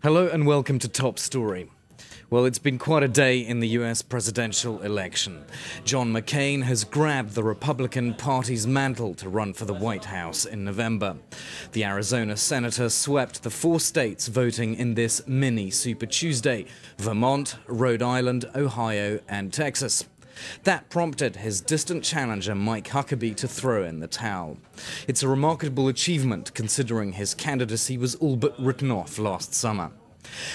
Hello and welcome to Top Story. Well, it's been quite a day in the US presidential election. John McCain has grabbed the Republican Party's mantle to run for the White House in November. The Arizona senator swept the 4 states voting in this mini Super Tuesday: Vermont, Rhode Island, Ohio, and Texas. That prompted his distant challenger Mike Huckabee to throw in the towel. It's a remarkable achievement considering his candidacy was all but written off last summer.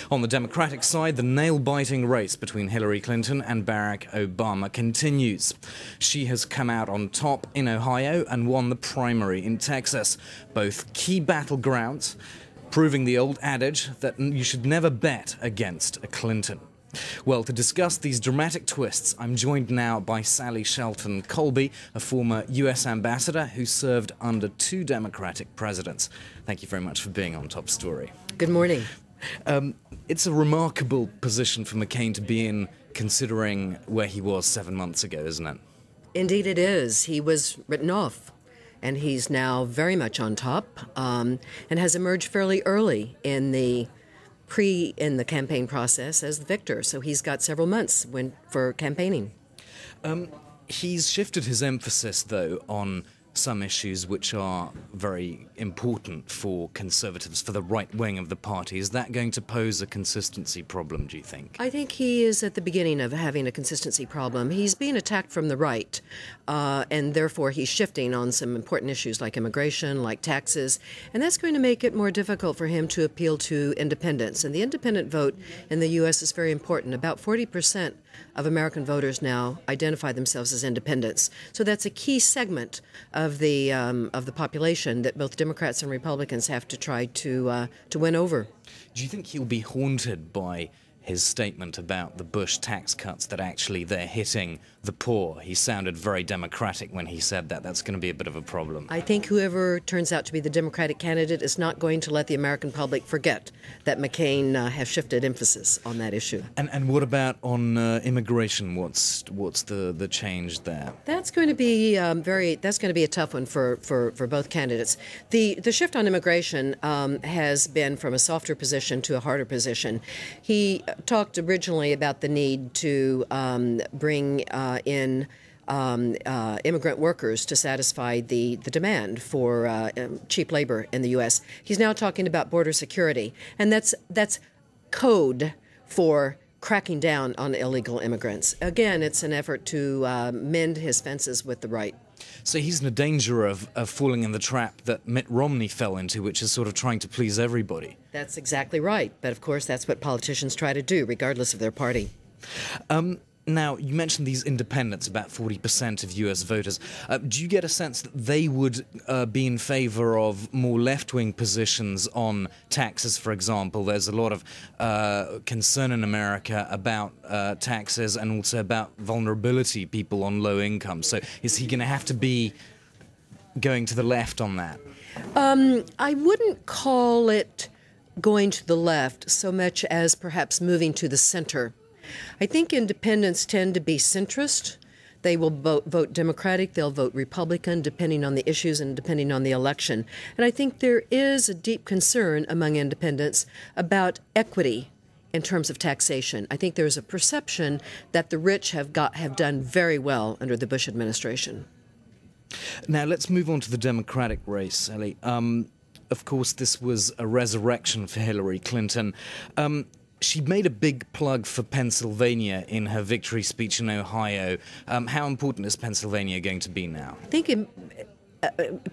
On the Democratic side, the nail-biting race between Hillary Clinton and Barack Obama continues. She has come out on top in Ohio and won the primary in Texas, both key battlegrounds, proving the old adage that you should never bet against a Clinton. Well, to discuss these dramatic twists, I'm joined now by Sally Shelton Colby, a former U.S. ambassador who served under 2 Democratic presidents. Thank you very much for being on Top Story. Good morning. It's a remarkable position for McCain to be in, considering where he was 7 months ago, isn't it? Indeed it is. He was written off, and he's now very much on top, and has emerged fairly early in the campaign process as the victor. So he's got several months for campaigning. He's shifted his emphasis, though, on some issues which are very important for conservatives, for the right wing of the party. Is that going to pose a consistency problem, do you think? I think he is at the beginning of having a consistency problem. He's being attacked from the right, and therefore he's shifting on some important issues like immigration, like taxes, and that's going to make it more difficult for him to appeal to independents. And the independent vote in the U.S. is very important. About 40% of American voters now identify themselves as independents. So that's a key segment of the population that both Democrats and Republicans have to try to win over. Do you think he'll be haunted by his statement about the Bush tax cuts, that actually they're hitting the poor? He sounded very Democratic when he said that. That's going to be a bit of a problem. I think whoever turns out to be the Democratic candidate is not going to let the American public forget that McCain has shifted emphasis on that issue. And what about on immigration? What's the change there? That's going to be that's going to be a tough one for both candidates. The shift on immigration has been from a softer position to a harder position. He talked originally about the need to bring in immigrant workers to satisfy the demand for cheap labor in the U.S. He's now talking about border security, and that's code for cracking down on illegal immigrants. Again, it's an effort to mend his fences with the right. So he's in a danger of falling in the trap that Mitt Romney fell into, which is sort of trying to please everybody. That's exactly right. But of course, that's what politicians try to do, regardless of their party. Now, you mentioned these independents, about 40% of U.S. voters. Do you get a sense that they would be in favor of more left-wing positions on taxes, for example? There's a lot of concern in America about taxes and also about vulnerability, people on low income. So is he going to have to be going to the left on that? I wouldn't call it going to the left so much as perhaps moving to the center. I think independents tend to be centrist. They will vote Democratic, they'll vote Republican, depending on the issues and depending on the election. And I think there is a deep concern among independents about equity in terms of taxation. I think there's a perception that the rich have done very well under the Bush administration. Now, let's move on to the Democratic race, Ellie. Of course, this was a resurrection for Hillary Clinton. She made a big plug for Pennsylvania in her victory speech in Ohio. How important is Pennsylvania going to be now? I think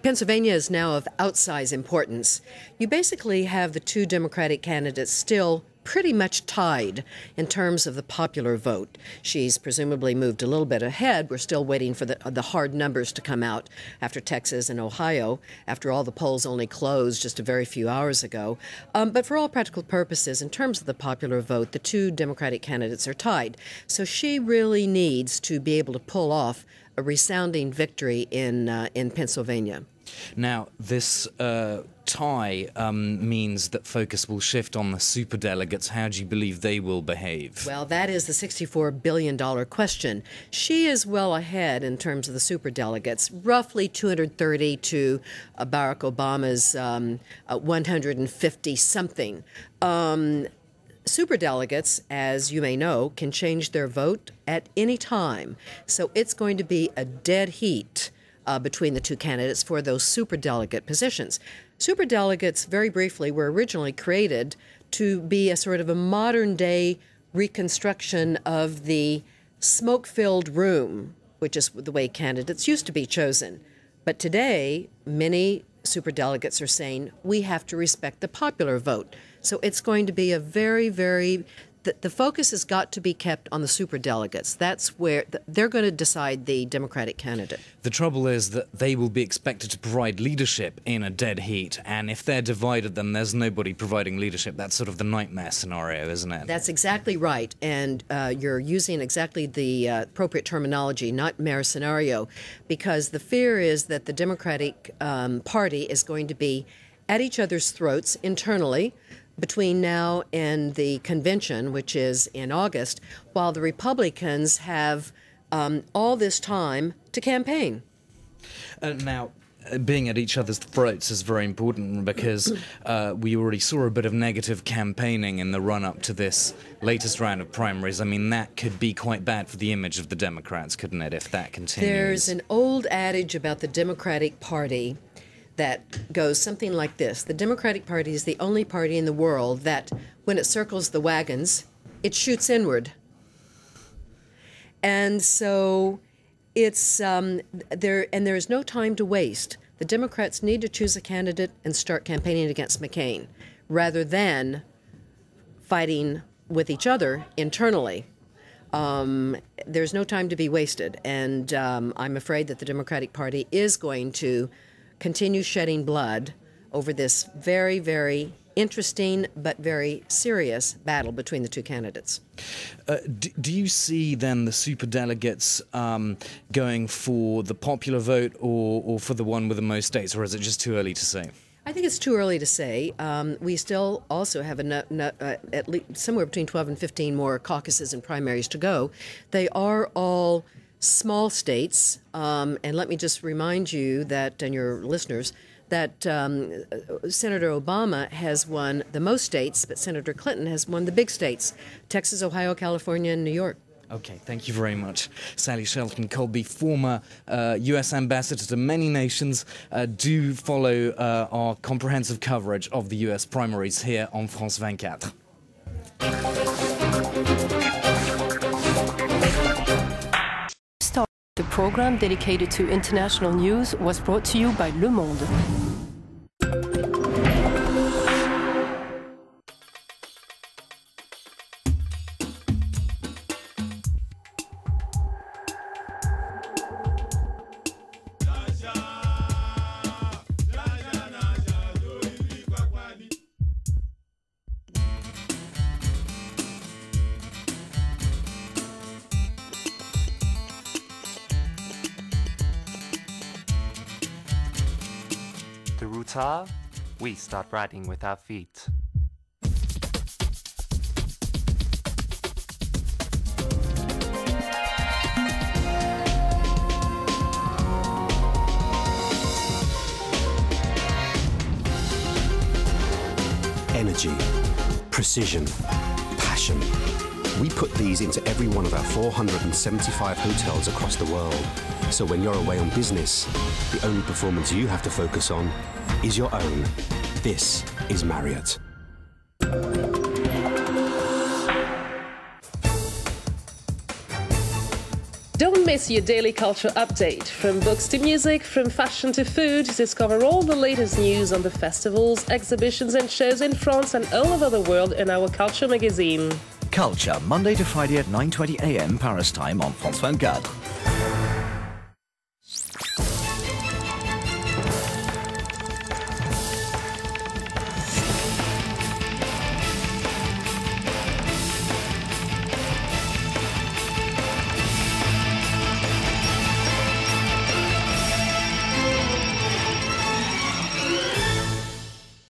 Pennsylvania is now of outsized importance. You basically have the 2 Democratic candidates still pretty much tied in terms of the popular vote. She's presumably moved a little bit ahead. We're still waiting for the hard numbers to come out after Texas and Ohio, after all the polls only closed just a very few hours ago. But for all practical purposes, in terms of the popular vote, the 2 Democratic candidates are tied. So she really needs to be able to pull off a resounding victory in Pennsylvania. Now, this tie means that focus will shift on the superdelegates. How do you believe they will behave? Well, that is the $64 billion question. She is well ahead in terms of the superdelegates, roughly 230 to Barack Obama's 150-something. Superdelegates, as you may know, can change their vote at any time. So it's going to be a dead heat between the two candidates for those superdelegate positions. Superdelegates, very briefly, were originally created to be a sort of a modern-day reconstruction of the smoke-filled room, which is the way candidates used to be chosen. But today, many superdelegates are saying, we have to respect the popular vote. So it's going to be a very, the focus has got to be kept on the superdelegates. That's where they're going to decide the Democratic candidate. The trouble is that they will be expected to provide leadership in a dead heat, and if they're divided, then there's nobody providing leadership. That's sort of the nightmare scenario, isn't it? That's exactly right, and you're using exactly the appropriate terminology, nightmare scenario, because the fear is that the Democratic Party is going to be at each other's throats internally between now and the convention, which is in August, while the Republicans have all this time to campaign. Now, being at each other's throats is very important because we already saw a bit of negative campaigning in the run-up to this latest round of primaries. I mean, that could be quite bad for the image of the Democrats, couldn't it, if that continues? There's an old adage about the Democratic Party that goes something like this. The Democratic Party is the only party in the world that, when it circles the wagons, it shoots inward. And so it's there is no time to waste. The Democrats need to choose a candidate and start campaigning against McCain, rather than fighting with each other internally. There's no time to be wasted, and I'm afraid that the Democratic Party is going to continue shedding blood over this very, very interesting but very serious battle between the two candidates. Do you see then the superdelegates going for the popular vote or for the one with the most states, or is it just too early to say? I think it's too early to say. We still also have at least somewhere between 12 and 15 more caucuses and primaries to go. They are all small states, and let me just remind you that, and your listeners, that Senator Obama has won the most states, but Senator Clinton has won the big states: Texas, Ohio, California, and New York. Okay, thank you very much. Sally Shelton-Colby, former U.S. ambassador to many nations. Do follow our comprehensive coverage of the U.S. primaries here on France 24. The program dedicated to international news was brought to you by Le Monde. The roots are, we start writing with our feet. Energy, precision, passion. We put these into every one of our 475 hotels across the world. So when you're away on business, the only performance you have to focus on is your own. This is Marriott. Don't miss your daily culture update. From books to music, from fashion to food, discover all the latest news on the festivals, exhibitions and shows in France and all over the world in our Culture magazine. Culture, Monday to Friday at 9:20 a.m. Paris time on France 24.